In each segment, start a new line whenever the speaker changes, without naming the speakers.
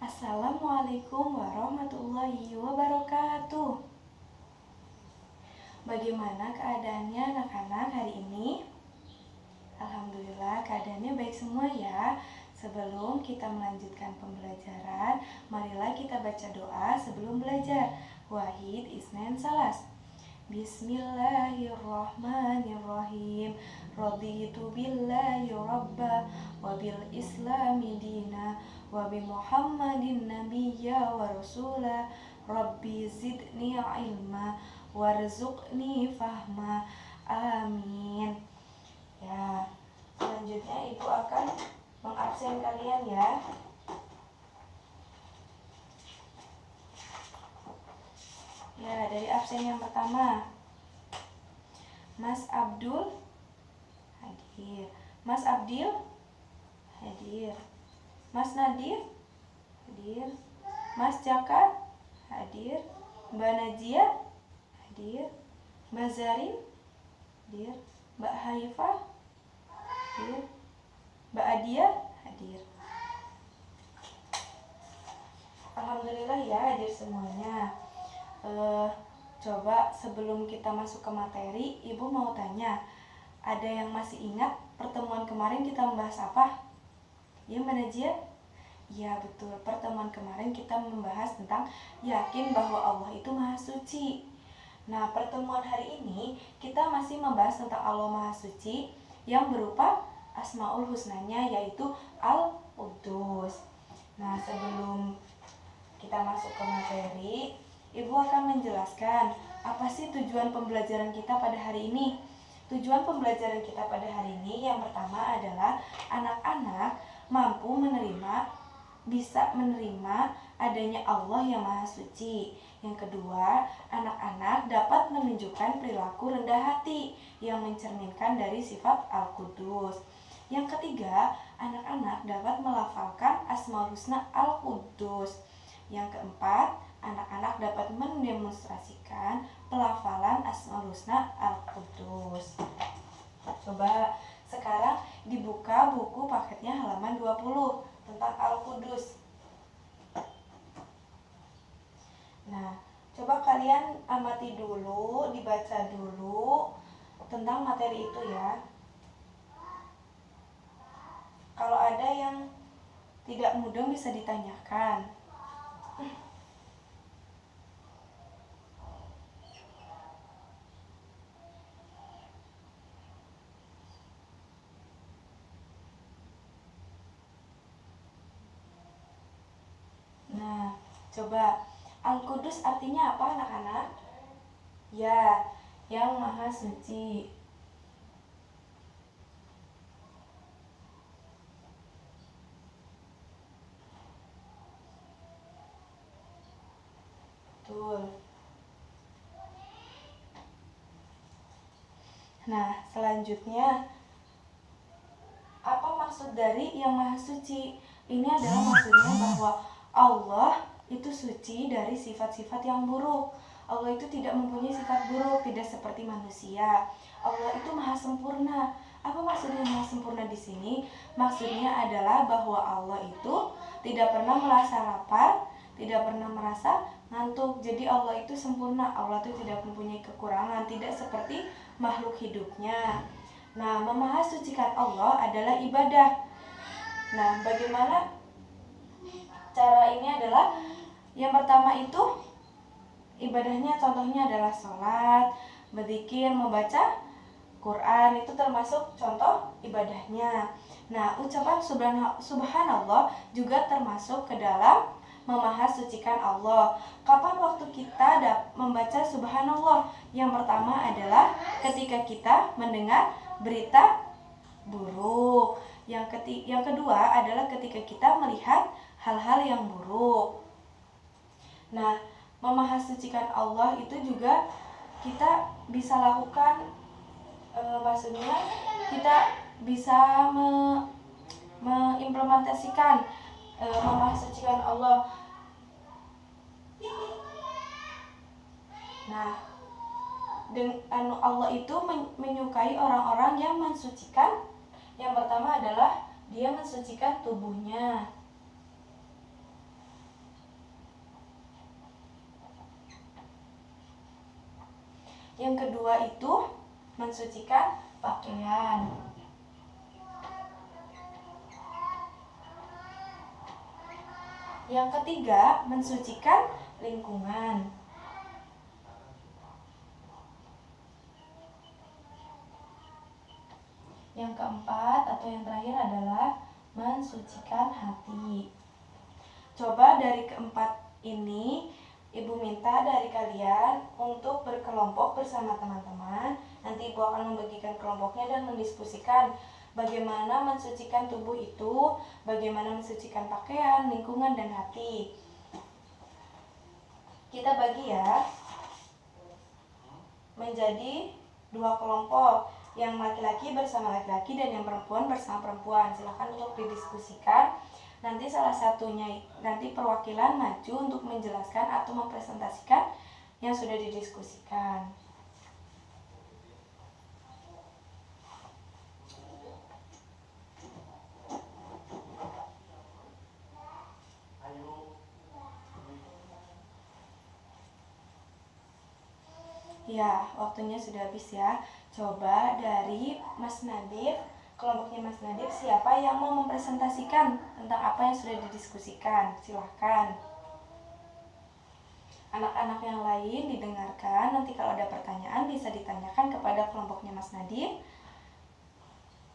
Assalamualaikum warahmatullahi wabarakatuh. Bagaimana keadaannya anak-anak hari ini? Alhamdulillah keadaannya baik semua ya. Sebelum kita melanjutkan pembelajaran, marilah kita baca doa sebelum belajar. Wahid Isnan Salas. Bismillahirrahmanirrahim. Raditu billahi rabba wa bil islami dina wa bi Muhammadin nabiyya wa rasula. Rabbi zidni ilma warzuqni fahma. Amin. Ya, selanjutnya ibu akan mengabsen kalian ya. Ya, dari absen yang pertama, Mas Abdul hadir, Mas Abdil hadir, Mas Nadir hadir, Mas Jaka hadir, Mbak Najia hadir, Mbak Zarin hadir, Mbak Haifah hadir, Mbak Adia hadir. Alhamdulillah ya hadir semuanya. Coba sebelum kita masuk ke materi, ibu mau tanya, ada yang masih ingat pertemuan kemarin kita membahas apa? Ya Mbak Najia? Ya betul, pertemuan kemarin kita membahas tentang yakin bahwa Allah itu Maha Suci. Nah, pertemuan hari ini kita masih membahas tentang Allah Maha Suci yang berupa Asmaul Husnanya, yaitu Al-Quddus. Nah, sebelum kita masuk ke materi, ibu akan menjelaskan apa sih tujuan pembelajaran kita pada hari ini. Tujuan pembelajaran kita pada hari ini yang pertama adalah anak-anak mampu bisa menerima adanya Allah yang Maha Suci. Yang kedua, anak-anak dapat menunjukkan perilaku rendah hati yang mencerminkan dari sifat Al-Quddus. Yang ketiga, anak-anak dapat melafalkan Asmaul Husna Al-Quddus. Yang keempat, anak-anak dapat mendemonstrasikan pelafalan Asmaul Husna Al-Quddus. Coba sekarang dibuka buku paketnya halaman 20 tentang Al-Quddus. Nah, coba kalian amati dulu, dibaca dulu tentang materi itu ya. Kalau ada yang tidak mudeng bisa ditanyakan. Nah, coba Al-Quddus artinya apa anak-anak? Ya, yang Maha Suci. Betul. Nah, selanjutnya apa maksud dari yang Maha Suci? Ini adalah maksudnya bahwa Allah itu suci dari sifat-sifat yang buruk. Allah itu tidak mempunyai sifat buruk, tidak seperti manusia. Allah itu maha sempurna. Apa maksudnya maha sempurna di sini? Maksudnya adalah bahwa Allah itu tidak pernah merasa lapar, tidak pernah merasa ngantuk. Jadi Allah itu sempurna. Allah itu tidak mempunyai kekurangan, tidak seperti makhluk hidupnya. Nah, memahasucikan Allah adalah ibadah. Nah, bagaimana cara ini adalah yang pertama itu ibadahnya, contohnya adalah sholat, berzikir, membaca Quran, itu termasuk contoh ibadahnya. Nah, ucapan subhanallah juga termasuk ke dalam memahasucikan Allah. Kapan waktu kita membaca subhanallah? Yang pertama adalah ketika kita mendengar berita buruk. Yang kedua adalah ketika kita melihat hal-hal yang buruk. Nah, memahasucikan Allah itu juga kita bisa lakukan, maksudnya kita bisa mengimplementasikan memahasucikan Allah. Nah, Allah itu menyukai orang-orang yang mensucikan. Yang pertama adalah dia mensucikan tubuhnya. Yang kedua itu mensucikan pakaian. Yang ketiga mensucikan lingkungan. Yang keempat atau yang terakhir adalah mensucikan hati. Coba dari keempat ini Ibu minta dari kalian untuk berkelompok bersama teman-teman. Nanti Ibu akan membagikan kelompoknya dan mendiskusikan bagaimana mensucikan tubuh itu, bagaimana mensucikan pakaian, lingkungan, dan hati. Kita bagi ya menjadi 2 kelompok, yang laki-laki bersama laki-laki dan yang perempuan bersama perempuan. Silahkan untuk didiskusikan. Nanti salah satunya, nanti perwakilan maju untuk menjelaskan atau mempresentasikan yang sudah didiskusikan. Ya, waktunya sudah habis ya. Coba dari Mas Nadif, kelompoknya Mas Nadif, siapa yang mau mempresentasikan tentang apa yang sudah didiskusikan? Silahkan. Anak-anak yang lain didengarkan, nanti kalau ada pertanyaan bisa ditanyakan kepada kelompoknya Mas Nadif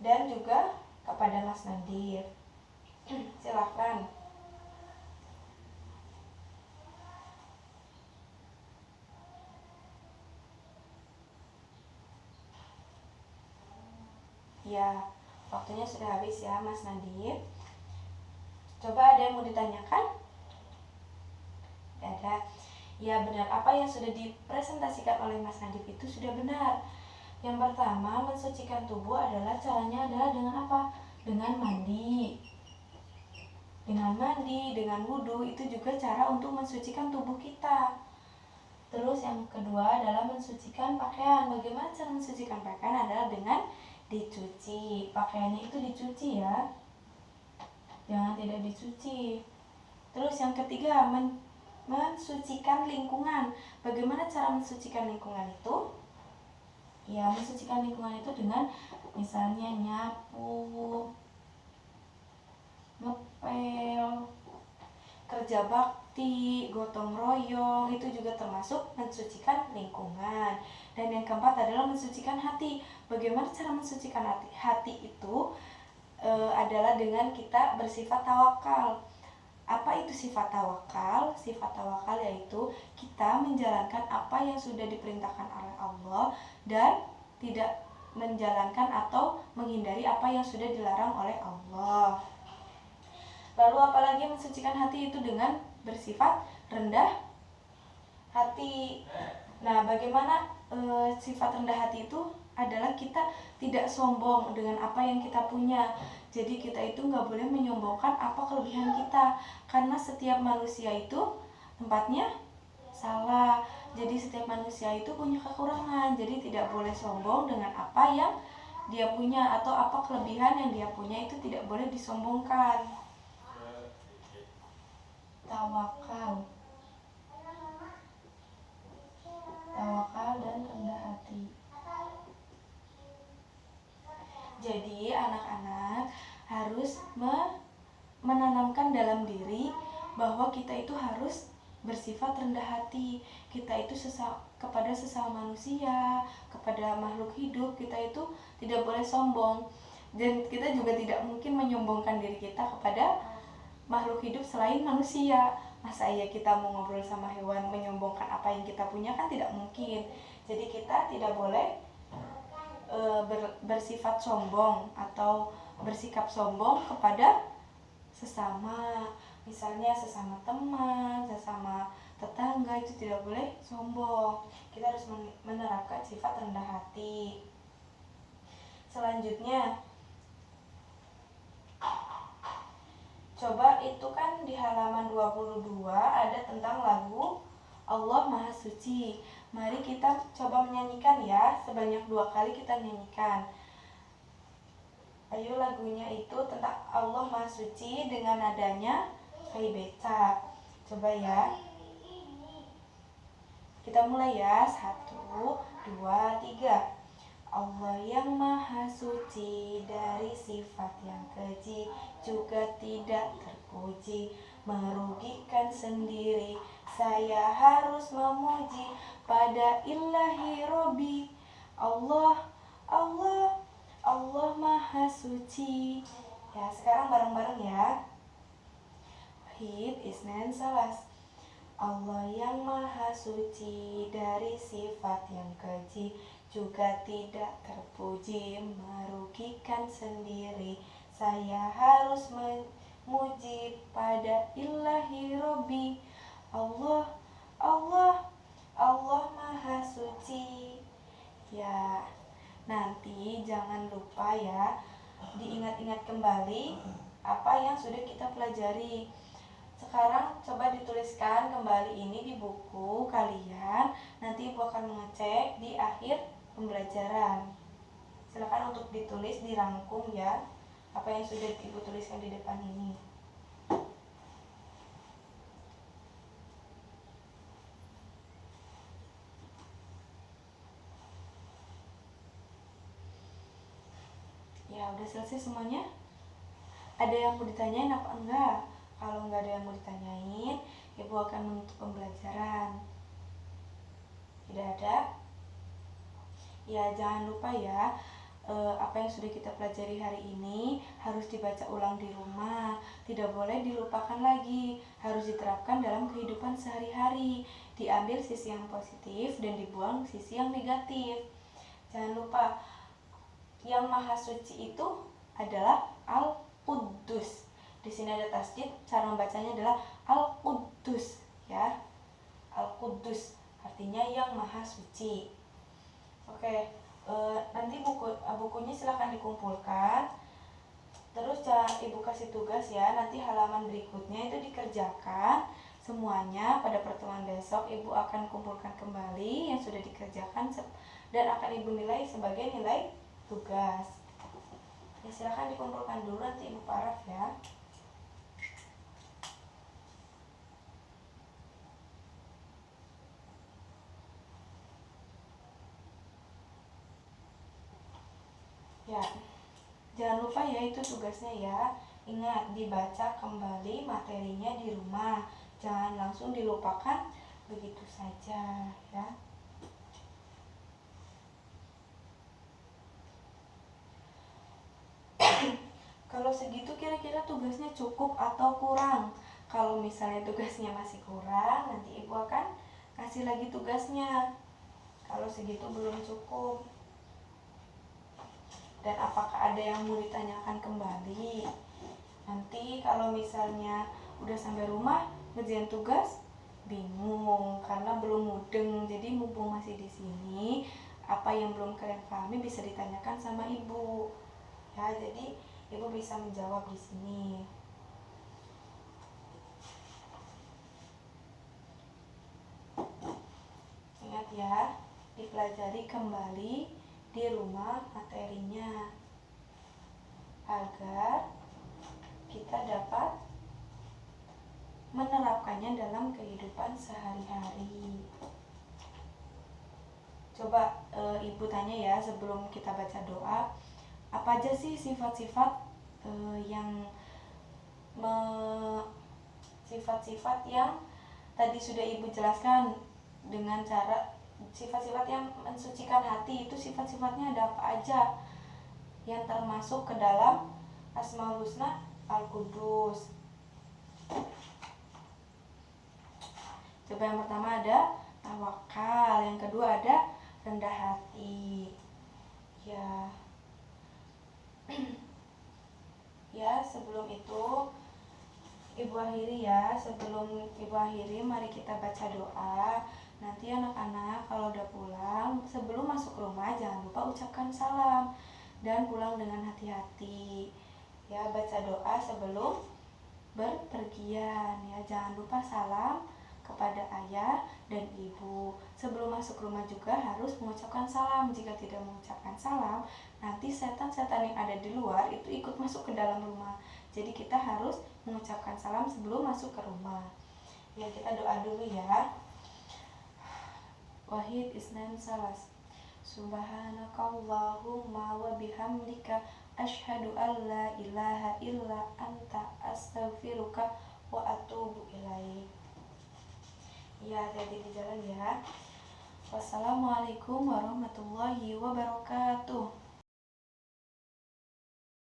dan juga kepada Mas Nadif. Silahkan. Ya, waktunya sudah habis ya Mas Nadif. Coba ada yang mau ditanyakan? Ada. Ya, benar, apa yang sudah dipresentasikan oleh Mas Nadif itu sudah benar. Yang pertama, mensucikan tubuh adalah caranya adalah dengan apa? Dengan mandi. Dengan mandi, dengan wudhu, itu juga cara untuk mensucikan tubuh kita. Terus yang kedua adalah mensucikan pakaian. Bagaimana cara mensucikan pakaian? Adalah dengan dicuci. Pakaiannya itu dicuci ya, jangan tidak dicuci. Terus yang ketiga mensucikan lingkungan. Bagaimana cara mensucikan lingkungan itu? Ya, mensucikan lingkungan itu dengan misalnya nyapu, ngepel, kerja bakti, gotong royong, itu juga termasuk mensucikan lingkungan. Dan yang keempat adalah mensucikan hati. Bagaimana cara mensucikan hati? Hati itu adalah dengan kita bersifat tawakal. Apa itu sifat tawakal? Sifat tawakal yaitu kita menjalankan apa yang sudah diperintahkan oleh Allah dan tidak menjalankan atau menghindari apa yang sudah dilarang oleh Allah. Lalu apalagi mensucikan hati itu dengan bersifat rendah hati. Nah, bagaimana sifat rendah hati itu adalah kita tidak sombong dengan apa yang kita punya. Jadi kita itu nggak boleh menyombongkan apa kelebihan kita, karena setiap manusia itu tempatnya salah. Jadi setiap manusia itu punya kekurangan. Jadi tidak boleh sombong dengan apa yang dia punya, atau apa kelebihan yang dia punya itu tidak boleh disombongkan. Tawakal dan rendah hati. Jadi anak-anak harus menanamkan dalam diri bahwa kita itu harus bersifat rendah hati. Kita itu kepada sesama manusia, kepada makhluk hidup, kita itu tidak boleh sombong. Dan kita juga tidak mungkin menyombongkan diri kita kepada makhluk hidup selain manusia. Masa iya kita mau ngobrol sama hewan menyombongkan apa yang kita punya? Kan tidak mungkin. Jadi kita tidak boleh bersifat sombong atau bersikap sombong kepada sesama. Misalnya sesama teman, sesama tetangga, itu tidak boleh sombong. Kita harus menerapkan sifat rendah hati. Selanjutnya, coba itu kan di halaman 22 ada tentang lagu Allah Maha Suci. Mari kita coba menyanyikan ya, sebanyak 2 kali kita nyanyikan. Ayo, lagunya itu tentang Allah Maha Suci dengan nadanya kayak beca. Coba ya. Kita mulai ya. 1, 2, 3. Allah yang maha suci dari sifat yang keji, juga tidak terpuji, merugikan sendiri. Saya harus memuji pada ilahi Robi. Allah, Allah, Allah maha suci. Ya, sekarang bareng-bareng ya. Wahid, Isnan, Salas. Allah yang maha suci dari sifat yang keji, juga tidak terpuji, merugikan sendiri. Saya harus memuji pada ilahi Robi. Allah, Allah, Allah maha suci. Ya, nanti jangan lupa ya, diingat-ingat kembali apa yang sudah kita pelajari. Sekarang coba dituliskan kembali ini di buku kalian. Nanti Ibu akan mengecek di akhir pembelajaran. Silakan untuk ditulis, dirangkum ya, apa yang sudah Ibu tuliskan di depan ini. Ya, udah selesai semuanya? Ada yang mau ditanyain apa enggak? Kalau nggak ada yang mau ditanyain, Ibu akan menutup pembelajaran. Tidak ada? Ya, jangan lupa ya, apa yang sudah kita pelajari hari ini harus dibaca ulang di rumah. Tidak boleh dilupakan lagi, harus diterapkan dalam kehidupan sehari-hari. Diambil sisi yang positif dan dibuang sisi yang negatif. Jangan lupa, yang maha suci itu adalah Al-Quddus. Di sini ada tasdid, cara membacanya adalah Al-Quddus ya. Al-Quddus artinya yang maha suci. Oke, nanti bukunya silahkan dikumpulkan. Terus Ibu kasih tugas ya, nanti halaman berikutnya itu dikerjakan semuanya. Pada pertemuan besok Ibu akan kumpulkan kembali yang sudah dikerjakan dan akan Ibu nilai sebagai nilai tugas. Ya, silahkan dikumpulkan dulu, nanti Ibu paraf ya. Ya, jangan lupa ya, itu tugasnya ya. Ingat, dibaca kembali materinya di rumah. Jangan langsung dilupakan begitu saja ya. Kalau segitu kira-kira tugasnya cukup atau kurang? Kalau misalnya tugasnya masih kurang, nanti Ibu akan kasih lagi tugasnya. Kalau segitu belum cukup. Dan apakah ada yang mau ditanyakan kembali? Nanti kalau misalnya udah sampai rumah ngerjain tugas bingung karena belum mudeng. Jadi mumpung masih di sini, apa yang belum kalian pahami bisa ditanyakan sama Ibu. Ya, jadi Ibu bisa menjawab di sini. Ingat ya, dipelajari kembali di rumah materinya agar kita dapat menerapkannya dalam kehidupan sehari-hari. Coba Ibu tanya ya sebelum kita baca doa, apa aja sih sifat-sifat sifat-sifat yang tadi sudah Ibu jelaskan dengan cara sifat-sifat yang mensucikan hati. Itu sifat-sifatnya ada apa aja yang termasuk ke dalam Asmaul Husna Al-Quddus. Coba yang pertama ada tawakal, yang kedua ada rendah hati. Ya. Ya, sebelum itu Ibu akhiri ya. Sebelum Ibu akhiri, mari kita baca doa. Nanti anak-anak kalau udah pulang, sebelum masuk rumah jangan lupa ucapkan salam dan pulang dengan hati-hati. Ya, baca doa sebelum berpergian ya. Jangan lupa salam kepada ayah dan ibu. Sebelum masuk rumah juga harus mengucapkan salam. Jika tidak mengucapkan salam, nanti setan-setan yang ada di luar itu ikut masuk ke dalam rumah. Jadi kita harus mengucapkan salam sebelum masuk ke rumah. Ya, kita doa dulu ya. wahid isnan salas. Subhanakallahumma wa bihamdika asyhadu an la ilaha illa anta astaghfiruka wa atubu ilaik. Ya, hati-hati di jalan ya. Wassalamualaikum warahmatullahi wabarakatuh.